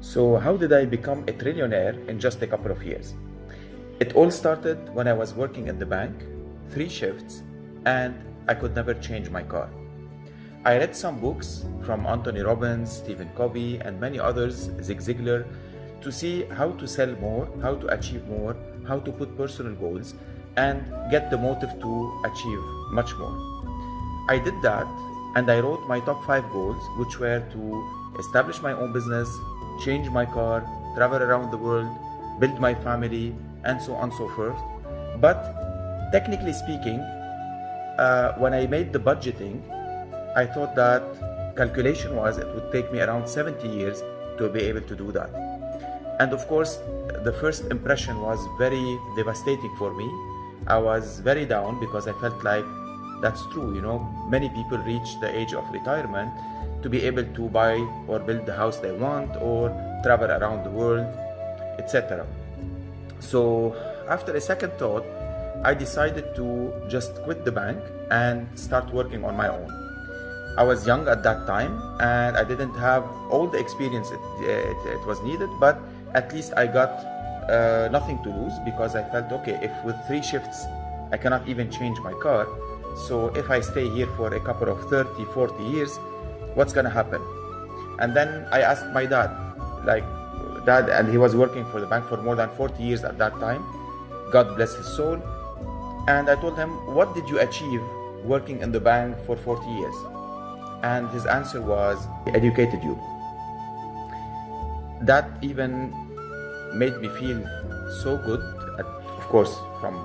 So how did I become a trillionaire in just a couple of years? It all started when I was working in the bank, 3 shifts, and I could never change my car. I read some books from Anthony Robbins, Stephen Covey, and many others, Zig Ziglar, to see how to sell more, how to achieve more, how to put personal goals, and get the motive to achieve much more. I did that, and I wrote my top 5 goals, which were to establish my own business, change my car, travel around the world, build my family, and so on and so forth. But technically speaking, when I made the budgeting, I thought that calculation was it would take me around 70 years to be able to do that. And of course, the first impression was very devastating for me. I was very down because I felt like that's true, many people reach the age of retirement to be able to buy or build the house they want or travel around the world, etc. So after a second thought, I decided to just quit the bank and start working on my own. I was young at that time and I didn't have all the experience it was needed, but at least I got nothing to lose, because I felt, okay, if with 3 shifts I cannot even change my car, so if I stay here for a couple of 30, 40 years, what's gonna happen? And then I asked my dad, and he was working for the bank for more than 40 years at that time, God bless his soul. And I told him, what did you achieve working in the bank for 40 years? And his answer was, educated you. That even made me feel so good, of course, from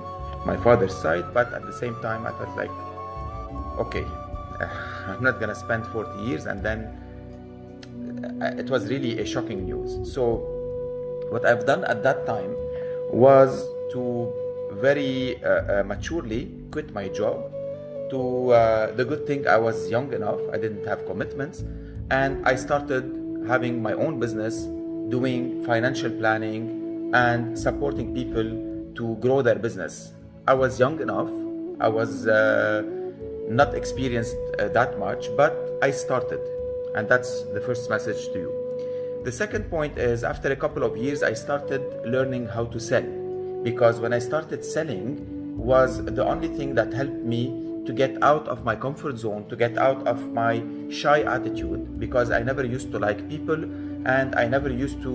my father's side, but at the same time, I felt like, okay, I'm not gonna spend 40 years, and then it was really a shocking news. So what I've done at that time was to very maturely quit my job. The good thing, I was young enough, I didn't have commitments, and I started having my own business, doing financial planning and supporting people to grow their business. I was young enough, I was not experienced that much, but I started, and that's the first message to you. The second point is, after a couple of years, I started learning how to sell, because when I started selling was the only thing that helped me to get out of my comfort zone, to get out of my shy attitude, because I never used to like people and I never used to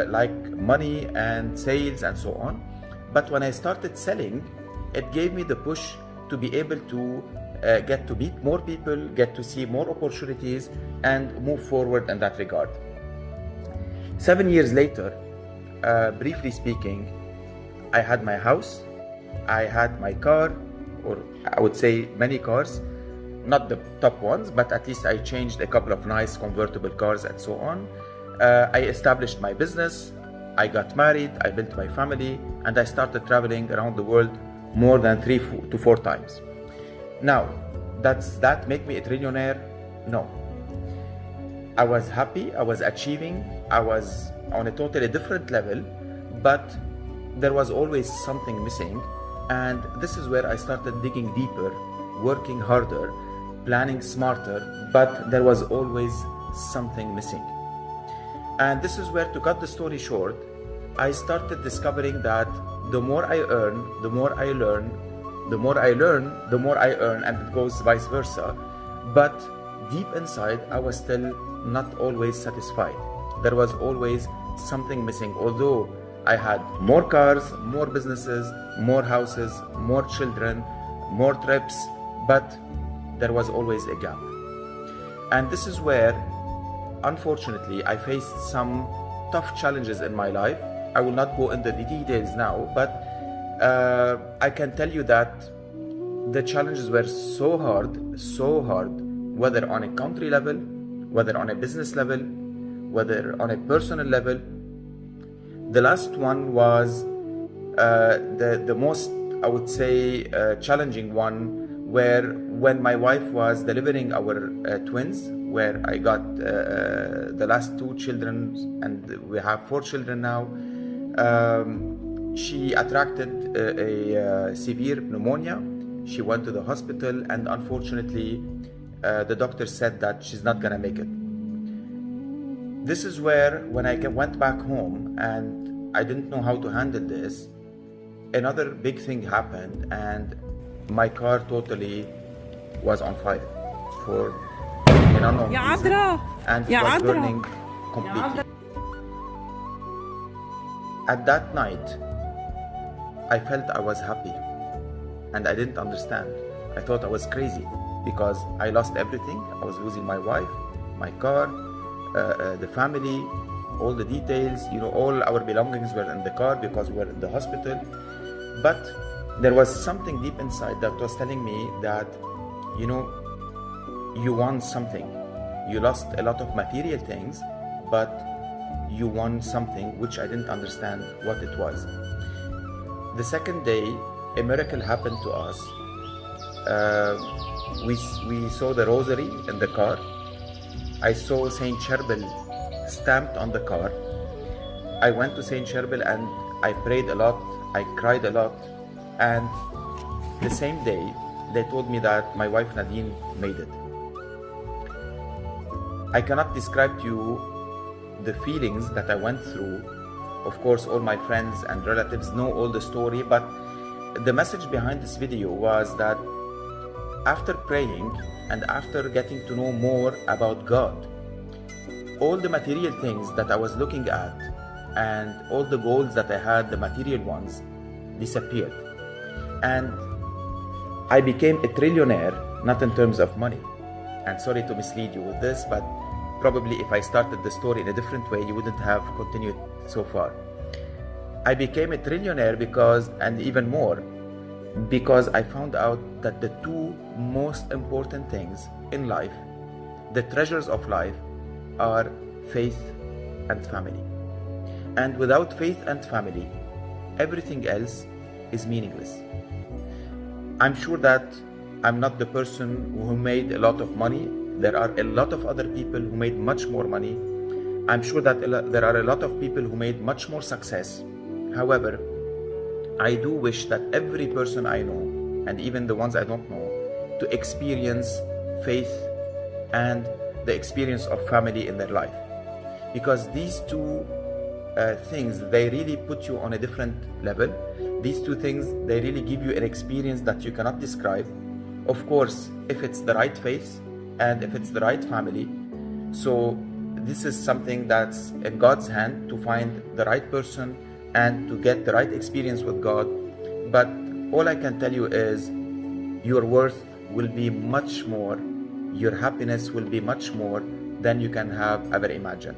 like money and sales and so on. But when I started selling, it gave me the push to be able to get to meet more people, get to see more opportunities, and move forward in that regard. 7 years later, briefly speaking, I had my house, I had my car, or I would say many cars, not the top ones, but at least I changed a couple of nice convertible cars and so on. I established my business, I got married, I built my family, and I started traveling around the world more than 3 to 4 times. Now, does that make me a trillionaire? No. I was happy, I was achieving, I was on a totally different level, but there was always something missing. And this is where I started digging deeper, working harder, planning smarter, but there was always something missing. And this is where, to cut the story short, I started discovering that the more I earn, the more I learn, the more I learn, the more I earn, and it goes vice versa. But deep inside, I was still not always satisfied. There was always something missing. Although I had more cars, more businesses, more houses, more children, more trips, but there was always a gap. And this is where, unfortunately, I faced some tough challenges in my life. I will not go into the details now, but I can tell you that the challenges were so hard, whether on a country level, whether on a business level, whether on a personal level. The last one was the most, I would say, challenging one, where when my wife was delivering our twins, where I got the last 2 children, and we have 4 children now, she attracted a severe pneumonia. She went to the hospital, and unfortunately, the doctor said that she's not gonna make it. This is where, when I went back home and I didn't know how to handle this, another big thing happened, and my car totally was on fire for an unknown reason, and it was burning completely. At that night, I felt I was happy, and I didn't understand. I thought I was crazy because I lost everything. I was losing my wife, my car, the family, all the details, all our belongings were in the car because we were in the hospital. But there was something deep inside that was telling me that, you won something. You lost a lot of material things, but you won something which I didn't understand what it was. The second day, a miracle happened to us. We saw the rosary in the car. I saw Saint Charbel stamped on the car. I went to Saint Charbel and I prayed a lot. I cried a lot. And the same day, they told me that my wife Nadine made it. I cannot describe to you the feelings that I went through. Of course, all my friends and relatives know all the story, but the message behind this video was that after praying and after getting to know more about God, all the material things that I was looking at and all the goals that I had, the material ones, disappeared. And I became a trillionaire, not in terms of money. And sorry to mislead you with this, but probably if I started the story in a different way, you wouldn't have continued so far. I became a trillionaire because, and even more, because I found out that the two most important things in life, the treasures of life, are faith and family. And without faith and family, everything else is meaningless. I'm sure that I'm not the person who made a lot of money. There are a lot of other people who made much more money. I'm sure that there are a lot of people who made much more success. However, I do wish that every person I know, and even the ones I don't know, to experience faith and the experience of family in their life. Because these two things, they really put you on a different level. These two things, they really give you an experience that you cannot describe. Of course, if it's the right faith and if it's the right family. So this is something that's in God's hand, to find the right person and to get the right experience with God. But all I can tell you is your worth will be much more, your happiness will be much more than you can have ever imagined.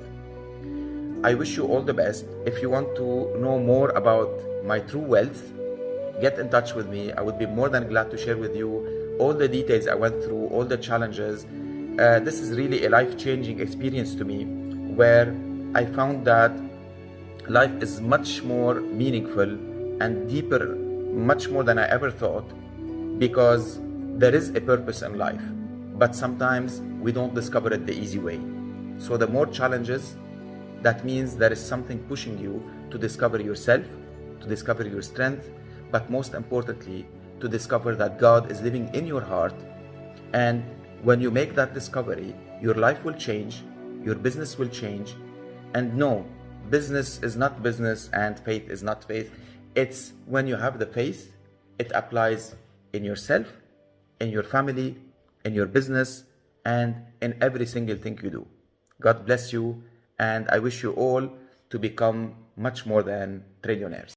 I wish you all the best. If you want to know more about my true wealth, get in touch with me. I would be more than glad to share with you all the details I went through, all the challenges. This is really a life-changing experience to me, where I found that life is much more meaningful and deeper, much more than I ever thought, because there is a purpose in life, but sometimes we don't discover it the easy way. So the more challenges, that means there is something pushing you to discover yourself, to discover your strength, but most importantly, to discover that God is living in your heart. And when you make that discovery, your life will change, your business will change. And no, business is not business and faith is not faith. It's when you have the faith, it applies in yourself, in your family, in your business, and in every single thing you do. God bless you, and I wish you all to become much more than trillionaires.